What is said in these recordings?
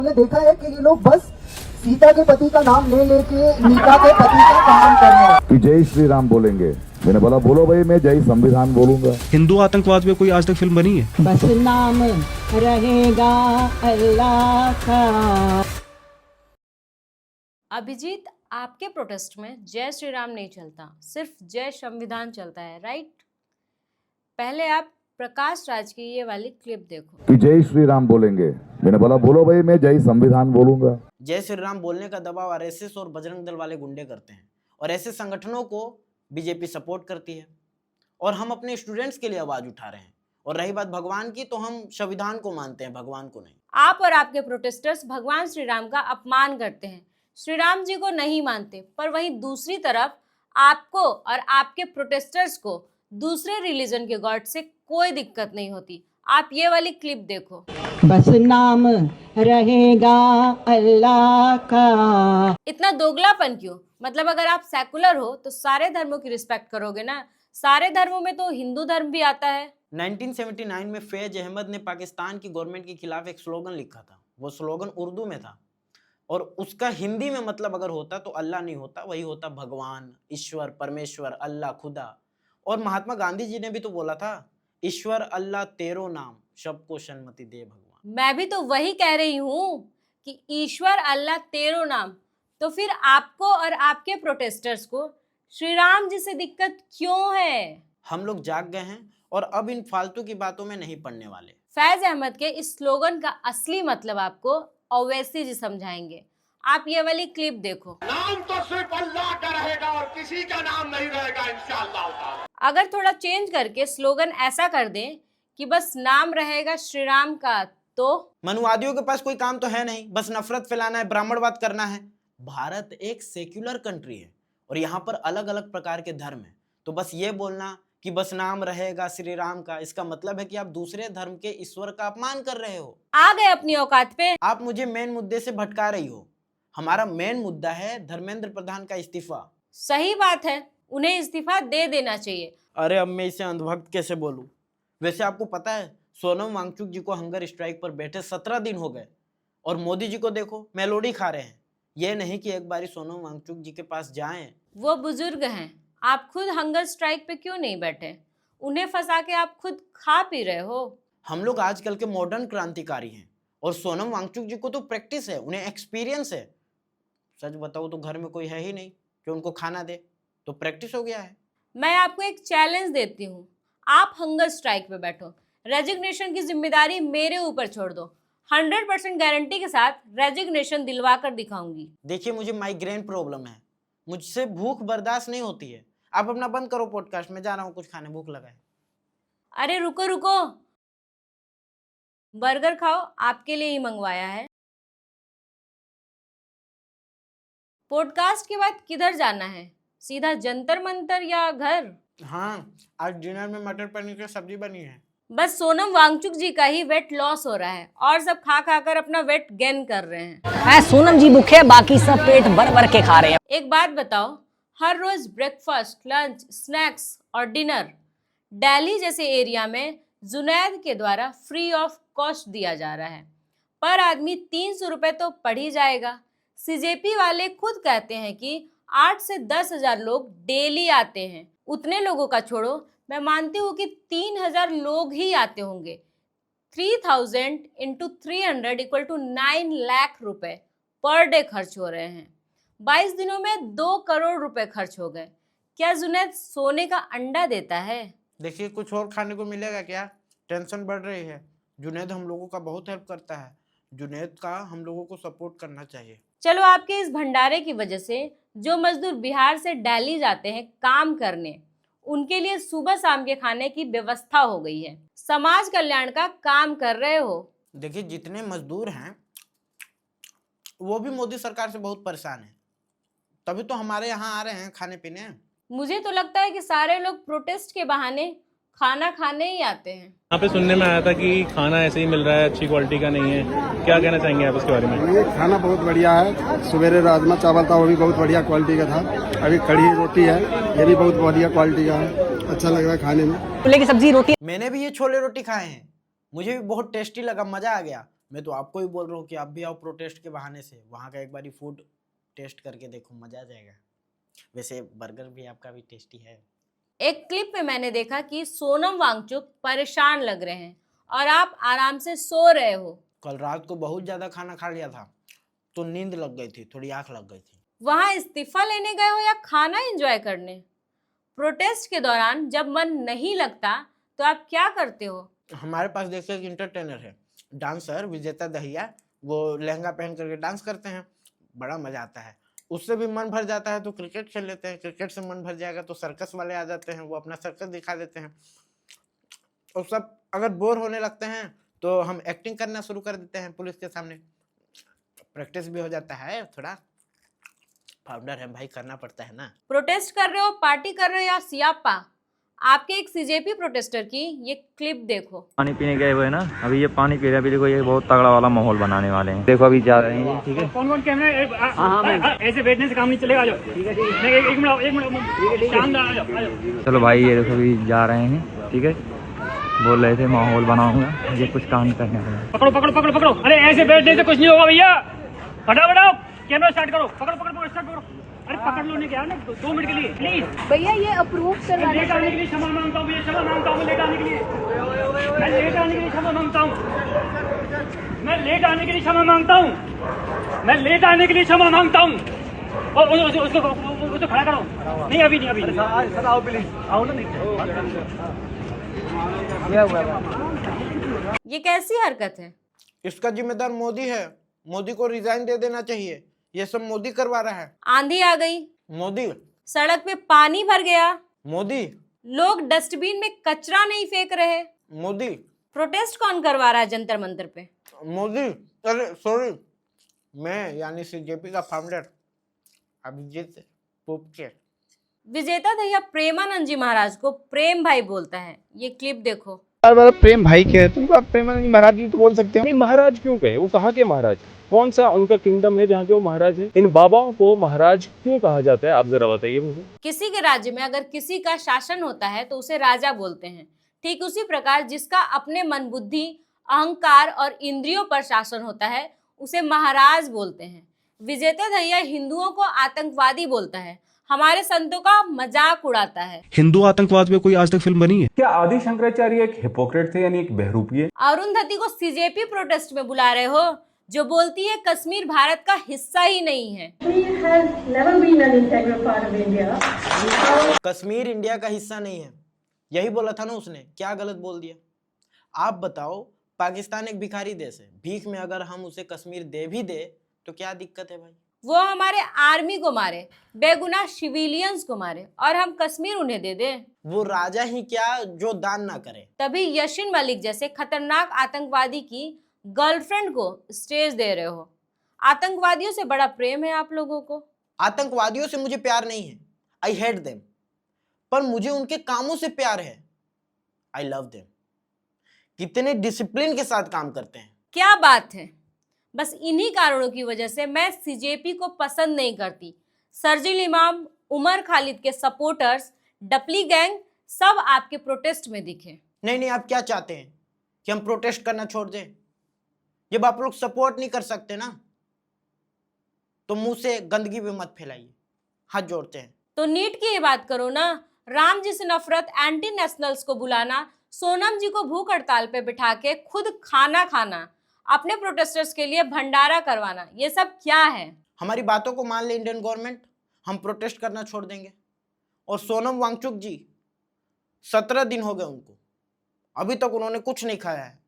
हमने देखा है कि ये लोग बस सीता के पति का नाम ले लेके नीता के पति का काम कर रहे हैं। कि जय श्री राम बोलेंगे, मैंने बोला बोलो भाई, मैं जय संविधान बोलूंगा। हिंदू आतंकवाद पे कोई आज तक फिल्म बनी है? बस नाम रहेगा अल्लाह का। अभिजीत, आपके प्रोटेस्ट में जय श्री राम नहीं चलता, सिर्फ जय संविधान चलता है, राइट? पहले आप प्रकाश राज की ये वाली क्लिप देखो। कि जय श्री राम बोलेंगे, मैंने बोला बोलो भाई, मैं जय संविधान बोलूंगा। जय श्री राम बोलने का दबाव आरएसएस और बजरंग दल वाले गुंडे करते हैं और ऐसे संगठनों को बीजेपी सपोर्ट करती है और हम अपने स्टूडेंट्स के लिए आवाज उठा रहे हैं। और रही बात भगवान की, तो हम संविधान को मानते हैं, भगवान को नहीं। आप और आपके प्रोटेस्टर्स भगवान श्री राम का अपमान करते हैं, श्री राम जी को नहीं मानते, पर वहीं दूसरी तरफ आपको और आपके प्रोटेस्टर्स को दूसरे रिलीजन के गॉड से कोई दिक्कत नहीं होती। आप ये वाली क्लिप देखो। बस नाम रहेगा अल्लाह का। इतना दोगलापन क्यों? मतलब अगर आप सेकुलर हो तो सारे धर्मों की रिस्पेक्ट करोगे ना। सारे धर्मों में तो हिंदू धर्म भी आता है। 1979 में फैज अहमद ने पाकिस्तान की गवर्नमेंट के खिलाफ एक स्लोगन लिखा था। वो स्लोगन उर्दू में था और उसका हिंदी में मतलब अगर होता तो अल्लाह नहीं होता, वही होता भगवान, ईश्वर, परमेश्वर, अल्लाह, खुदा। और महात्मा गांधी जी ने भी तो बोला था, ईश्वर अल्लाह तेरो नाम, सबको सन्मति दे भगवान। मैं भी तो वही कह रही हूँ कि ईश्वर अल्लाह तेरो नाम। तो फिर आपको और आपके प्रोटेस्टर्स को श्री राम जी से दिक्कत क्यों है? हम लोग जाग गए हैं और अब इन फालतू की बातों में नहीं पड़ने वाले। फैज अहमद के इस स्लोगन का असली मतलब आपको ओवैसी जी समझाएंगे। आप ये वाली क्लिप देखो। नाम तो सिर्फ अल्लाह का रहेगा और किसी का नाम नहीं रहेगा इंशाअल्लाह ताला। अगर थोड़ा चेंज करके स्लोगन ऐसा कर दें कि बस नाम रहेगा श्री राम का, तो मनुवादियों के पास कोई काम तो है नहीं, बस नफरत फैलाना है, ब्राह्मणवाद करना है। भारत एक सेक्युलर कंट्री है और यहाँ पर अलग अलग प्रकार के धर्म है। तो बस ये बोलना कि बस नाम रहेगा श्री राम का, इसका मतलब है कि आप दूसरे धर्म के ईश्वर का अपमान कर रहे हो। आ गए अपनी औकात पे। आप मुझे मेन मुद्दे से भटका रही हो। हमारा मेन मुद्दा है धर्मेंद्र प्रधान का इस्तीफा। सही बात है, उन्हें इस्तीफा दे देना चाहिए। अरे अब मैं इसे अंधभक्त कैसे बोलूं? वैसे आपको पता है सोनम वांगचुक जी को हंगर स्ट्राइक पर बैठे 17 दिन हो गए और मोदी जी को देखो मेलोडी खा रहे हैं। ये नहीं कि एक बारी सोनम वांगचुक जी के पास जाएं। वो बुजुर्ग हैं, आप खुद हंगर स्ट्राइक पे क्यों नहीं बैठे? उन्हें फंसा के आप खुद खा पी रहे हो। हम लोग आजकल के मॉडर्न क्रांतिकारी हैं और सोनम वांगचुक जी को तो प्रैक्टिस है, उन्हें एक्सपीरियंस है। सच बताओ तो घर में कोई है ही नहीं कि उनको खाना दे, तो प्रैक्टिस हो गया है। मैं आपको एक चैलेंज देती हूँ, आप हंगर स्ट्राइक पे बैठो, रेजिग्नेशन की जिम्मेदारी मेरे ऊपर छोड़ दो। 100% गारंटी के साथ रेजिग्नेशन दिलवा कर दिखाऊंगी। देखिए मुझे माइग्रेन प्रॉब्लम है, मुझसे भूख बर्दाश्त नहीं होती है। आप अपना बंद करो पॉडकास्ट, मैं जा रहा हूँ कुछ खाने, भूख लगा है। अरे रुको रुको, बर्गर खाओ, आपके लिए ही मंगवाया है। पॉडकास्ट के बाद किधर जाना है? सीधा जंतर मंतर या घर? हाँ, आज डिनर में मटर पनीर की सब्जी बनी है। बस सोनम वांगचुक जी का ही वेट लॉस हो रहा है और सब खा खा कर अपना वेट गेन कर रहे हैं। सोनम जी भूखे, बाकी सब पेट भर भर के खा रहे हैं। एक बात बताओ, हर रोज ब्रेकफास्ट, लंच, स्नैक्स और डिनर दिल्ली जैसे एरिया में जुनैद के द्वारा फ्री ऑफ कॉस्ट दिया जा रहा है। पर आदमी 300 रुपए तो पड़ ही जाएगा। सीजेपी वाले खुद कहते हैं कि 8 से 10 हजार लोग डेली आते हैं। उतने लोगों का छोड़ो, मैं मानती हूँ कि 3000 लोग ही आते होंगे। 3000 इंटू 300 इक्वल टू 9 लाख रुपए पर डे खर्च हो रहे हैं। 22 दिनों में 2 करोड़ रुपए खर्च हो गए। क्या जुनैद सोने का अंडा देता है? देखिए कुछ और खाने को मिलेगा क्या? टेंशन बढ़ रही है। जुनैद हम लोगों का बहुत हेल्प करता है। जुनैद का हम लोगों को सपोर्ट करना चाहिए। चलो, आपके इस भंडारे की वजह से जो मजदूर बिहार से दिल्ली जाते हैं काम करने, उनके लिए सुबह शाम के खाने की व्यवस्था हो गई है। समाज कल्याण का काम कर रहे हो। देखिए जितने मजदूर हैं वो भी मोदी सरकार से बहुत परेशान हैं, तभी तो हमारे यहाँ आ रहे हैं खाने पीने। मुझे तो लगता है कि सारे लोग प्रोटेस्ट के बहाने खाना खाने ही आते हैं। यहाँ पे सुनने में आया था कि खाना ऐसे ही मिल रहा है, अच्छी क्वालिटी का नहीं है। क्या कहना चाहेंगे आप इसके बारे में? ये खाना बहुत बढ़िया है। सवेरे राजमा चावल था, वो भी बहुत बढ़िया क्वालिटी का था। अभी कढ़ी रोटी है, ये भी बहुत बढ़िया क्वालिटी का है। अच्छा लग रहा है खाने में। छोले की सब्जी, रोटी। मैंने भी ये छोले रोटी खाए हैं, मुझे भी बहुत टेस्टी लगा, मजा आ गया। मैं तो आपको ही बोल रहा हूँ कि आप भी आओ प्रोटेस्ट के बहाने से, वहाँ का एक बारी फूड टेस्ट करके देखो, मजा आ जाएगा। वैसे बर्गर भी आपका भी टेस्टी है। एक क्लिप में मैंने देखा कि सोनम वांगचुक परेशान लग रहे हैं और आप आराम से सो रहे हो। कल रात को बहुत ज्यादा खाना खा लिया था तो नींद लग गई थी, थोड़ी आंख लग गई थी। वहां इस्तीफा लेने गए हो या खाना एंजॉय करने? प्रोटेस्ट के दौरान जब मन नहीं लगता तो आप क्या करते हो? हमारे पास देखिए एक इंटरटेनर है, डांसर विजेता दहिया, वो लहंगा पहन करके डांस करते हैं, बड़ा मजा आता है। उससे भी मन भर जाता है तो क्रिकेट खेल लेते हैं, क्रिकेट से मन भर जाएगा तो सर्कस वाले आ जाते हैं, वो अपना सर्कस दिखा देते हैं। और सब अगर बोर होने लगते हैं तो हम एक्टिंग करना शुरू कर देते हैं पुलिस के सामने, प्रैक्टिस भी हो जाता है थोड़ा। फाउंडर है भाई, करना पड़ता है ना। प्रोटेस्ट कर रहे हो, पार्टी कर रहे हो या सियापा? आपके एक सीजेपी प्रोटेस्टर की ये क्लिप देखो। पानी पीने गए हुए ना, अभी ये पानी पी रहे हैं। अभी देखो ये बहुत तगड़ा वाला माहौल बनाने वाले हैं। देखो अभी जा रहे हैं ये, ठीक है। कौन कैमरा ऐसे बैठने से काम नहीं चलेगा। ठीक है एक मिनट शानदार, आ जाओ। चलो भाई ये देखो अभी जा रहे हैं, ठीक है। बोल रहे थे माहौल बनाऊंगा, ये कुछ काम करने वाला। पकड़ो पकड़ो पकड़ो पकड़ो, अरे ऐसे बैठने से कुछ नहीं होगा भैया। फटाफट कैमरा स्टार्ट करो, पकड़ो पकड़ो पकड़ो स्टार्ट करो। अरे पकड़ लो, क्या ना 2 मिनट के लिए प्लीज भैया, ये अप्रूव करवा लेट आने के लिए क्षमा मांगता हूँ भैया, क्षमा मांगता हूँ लेट आने के लिए। मैं लेट आने के लिए क्षमा मांगता हूँ, मैं लेट आने के लिए क्षमा मांगता हूँ, मैं लेट आने के लिए क्षमा मांगता हूँ। उसको खड़ा करो। नहीं अभी नहीं, अभी सर आओ प्लीज, आओ ना। ये कैसी हरकत है? इसका जिम्मेदार मोदी है, मोदी को रिजाइन दे देना चाहिए, ये सब मोदी करवा रहा है। आंधी आ गई, मोदी। सड़क पे पानी भर गया, मोदी। लोग डस्टबिन में कचरा नहीं फेंक रहे, मोदी। प्रोटेस्ट कौन करवा रहा है जंतर मंतर पे? मोदी। अरे सॉरी, मैं यानी सीजेपी का फाउंडर अभिजीत पोपचे। विजेता दहिया प्रेमानंद जी महाराज को प्रेम भाई बोलता है, ये क्लिप देखो। प्रेम भाई क्या है तुमको? आप प्रेमानंद जी महाराज जी तो बोल सकते हो। नहीं, महाराज क्यों कहे? वो कहाँ के महाराज? कौन सा उनका किंगडम है जहाँ के वो महाराज है? इन बाबाओं को महाराज क्यों कहा जाता है, आप जरा बताइए मुझे। किसी के राज्य में अगर किसी का शासन होता है तो उसे राजा बोलते हैं। ठीक उसी प्रकार जिसका अपने मन बुद्धि अहंकार और इंद्रियों पर शासन होता है उसे महाराज बोलते हैं। विजेता दहिया हिंदुओं को आतंकवादी बोलता है, हमारे संतों का मजाक उड़ाता है। हिंदू आतंकवाद पे कोई आज तक फिल्म बनी है क्या? आदि शंकराचार्य एक हिपोक्रेट थे, यानी एक बहरूपी है। अरुंधति को सीजेपी प्रोटेस्ट में बुला रहे हो, जो बोलती है कश्मीर भारत का हिस्सा ही नहीं है। कश्मीर इंडिया का हिस्सा नहीं है, यही बोला था ना उसने, क्या गलत बोल दिया? आप बताओ, पाकिस्तान एक भिखारी देश है, भीख में अगर हम उसे कश्मीर दे भी दे तो क्या दिक्कत है भाई? वो हमारे आर्मी को मारे, बेगुनाह सिविलियंस को मारे और हम कश्मीर उन्हें दे दें? वो राजा ही क्या जो दान ना करे। तभी यशीन मलिक जैसे खतरनाक आतंकवादी की गर्लफ्रेंड को स्टेज दे रहे हो। आतंकवादियों से बड़ा प्रेम है आप लोगों को। आतंकवादियों से मुझे प्यार नहीं है, आई हेट देम, पर मुझे उनके कामों से प्यार है, आई लव देम। कितने डिसिप्लिन के साथ काम करते हैं। क्या बात है, बस इन्हीं कारणों की वजह से मैं सीजेपी को पसंद नहीं करती। सरजिल इमाम, उमर खालिद के सपोर्टर्स, डपली गैंग सब आपके प्रोटेस्ट में दिखे। नहीं, आप क्या चाहते हैं कि हम प्रोटेस्ट करना छोड़ दें? जब आप लोग सपोर्ट नहीं कर सकते ना तो मुंह से गंदगी भी मत फैलाइए, हाथ जोड़ते हैं। तो नीट की ये बात करो ना, राम जी से नफरत एंटी नेशनल्स को बुलाना, सोनम जी को भूख हड़ताल पे बिठा के खुद खाना खाना, अपने प्रोटेस्टर्स के लिए भंडारा करवाना, ये सब क्या है? हमारी बातों को मान ले इंडियन गवर्नमेंट, हम प्रोटेस्ट करना छोड़ देंगे। और सोनम वांगचुक जी 17 दिन हो गए उनको, अभी तक उन्होंने कुछ नहीं खाया है,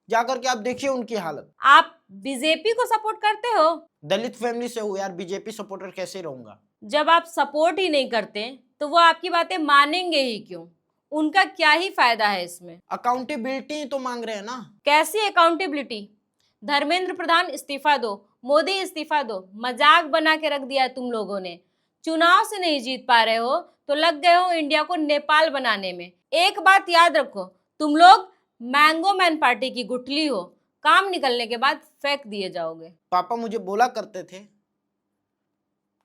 जाकर के आप देखिए उनकी हालत। आप बीजेपी को सपोर्ट करते हो? दलित फैमिली से हूँ यार, बीजेपी सपोर्टर कैसे रहूंगा? जब आप सपोर्ट ही नहीं करते तो वो आपकी बातें मानेंगे ही क्यों? उनका क्या ही फायदा है इसमें? अकाउंटेबिलिटी ही तो मांग रहे हैं ना। कैसी अकाउंटेबिलिटी? धर्मेंद्र प्रधान इस्तीफा दो, मोदी इस्तीफा दो, मजाक बना के रख दिया तुम लोगों ने। चुनाव से नहीं जीत पा रहे हो तो लग गए हो इंडिया को नेपाल बनाने में। एक बात याद रखो, तुम लोग मैंगो मैन पार्टी की गुठली हो, काम निकलने के बाद फेंक दिए जाओगे। पापा मुझे बोला करते थे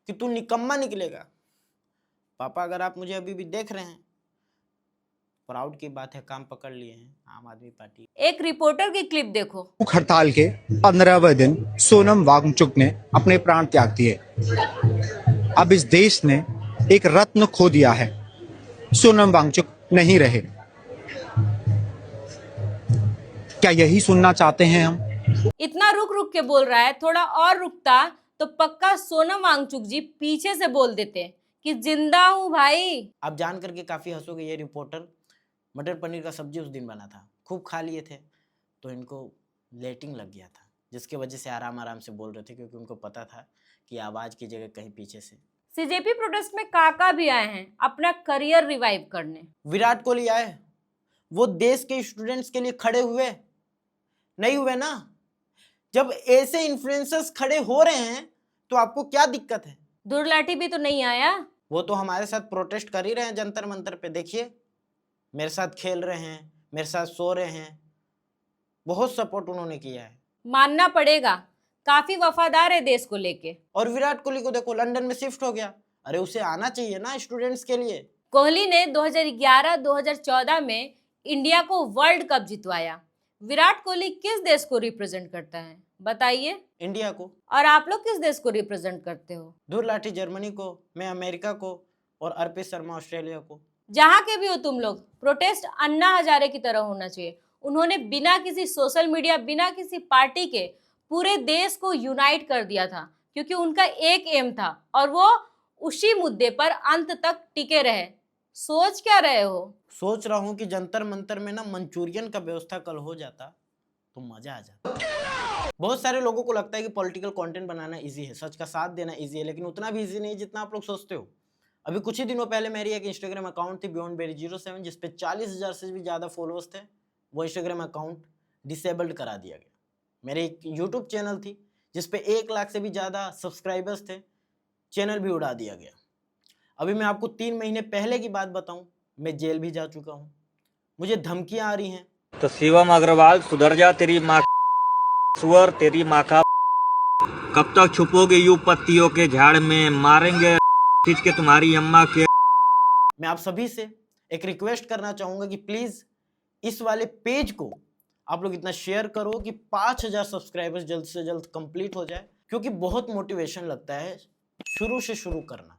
कि तू निकम्मा निकलेगा। पापा अगर आप मुझे अभी भी देख रहे हैं प्राउड की बात है, काम पकड़ लिए हैं आम आदमी पार्टी। एक रिपोर्टर की क्लिप देखो। भूख हड़ताल के 15वें दिन सोनम वांगचुक ने अपने प्राण त्याग दिए। अब इस देश ने एक रत्न खो दिया है, सोनम वांगचुक नहीं रहे। क्या यही सुनना चाहते हैं हम? इतना रुक रुक के बोल रहा है, थोड़ा और रुकता तो पक्का सोनम वांगचुक जी पीछे से बोल देते कि जिंदा हूं भाई। आप जान करके काफी हंसोगे, ये रिपोर्टर मटर पनीर का सब्जी उस दिन बना था, खूब खा लिए थे तो इनको लेटिंग लग गया था, जिसकी वजह से आराम आराम से बोल रहे थे, क्योंकि उनको पता था कि आवाज की जगह कहीं पीछे से। सीजेपी प्रोटेस्ट में काका भी आए हैं अपना करियर रिवाइव करने। विराट कोहली आए, वो देश के स्टूडेंट्स के लिए खड़े हुए नहीं हुए ना। जब ऐसे इन्फ्लुएंसर्स खड़े हो रहे हैं तो आपको क्या दिक्कत है? दुर्लाठी भी तो नहीं आया। वो तो हमारे साथ प्रोटेस्ट कर ही रहे हैं जंतर मंतर पे, देखिए मेरे साथ खेल रहे हैं, मेरे साथ सो रहे हैं, बहुत सपोर्ट उन्होंने किया है, मानना पड़ेगा, काफी वफादार है देश को लेके। और विराट कोहली को देखो लंदन में शिफ्ट हो गया, अरे उसे आना चाहिए ना स्टूडेंट्स के लिए। कोहली ने 2011-2014 में इंडिया को वर्ल्ड कप जितवाया। विराट कोहली किस देश को रिप्रेजेंट करता है बताइए? इंडिया को। और आप लोग किस देश को रिप्रेजेंट करते हो? धुर लाठी जर्मनी को, मैं अमेरिका को और अर्पित शर्मा ऑस्ट्रेलिया को। जहां के भी हो तुम लोग, प्रोटेस्ट अन्ना हजारे की तरह होना चाहिए। उन्होंने बिना किसी सोशल मीडिया, बिना किसी पार्टी के पूरे देश को यूनाइट कर दिया था, क्योंकि उनका एक एम था और वो उसी मुद्दे पर अंत तक टिके रहे। सोच क्या रहे हो? सोच रहा हूँ कि जंतर मंतर में ना मंचूरियन का व्यवस्था कल हो जाता तो मजा आ जाता। बहुत सारे लोगों को लगता है कि पॉलिटिकल कंटेंट बनाना इजी है, सच का साथ देना इजी है, लेकिन उतना भी इजी नहीं जितना आप लोग सोचते हो। अभी कुछ ही दिनों पहले मेरी एक इंस्टाग्राम अकाउंट थी beyondberry07, जिसपे 40,000 से भी ज़्यादा फॉलोअर्स थे। वो इंस्टाग्राम अकाउंट डिसेबल्ड करा दिया गया। मेरे एक यूट्यूब चैनल थी जिसपे 1 लाख से भी ज़्यादा सब्सक्राइबर्स थे, चैनल भी उड़ा दिया गया। अभी मैं आपको 3 महीने पहले की बात बताऊं, मैं जेल भी जा चुका हूं, मुझे धमकियां आ रही हैं। तो शिवम अग्रवाल सुधर जा, तेरी माँ सुअर, तेरी माँ का। कब तक छुपोगे यूं पत्तियों के झाड़ में, मारेंगे खींच के तुम्हारी अम्मा के। मैं आप सभी से एक रिक्वेस्ट करना चाहूंगा कि प्लीज इस वाले पेज को आप लोग इतना शेयर करो कि 5,000 सब्सक्राइबर्स जल्द से जल्द कंप्लीट हो जाए, क्योंकि बहुत मोटिवेशन लगता है शुरू से शुरू करना।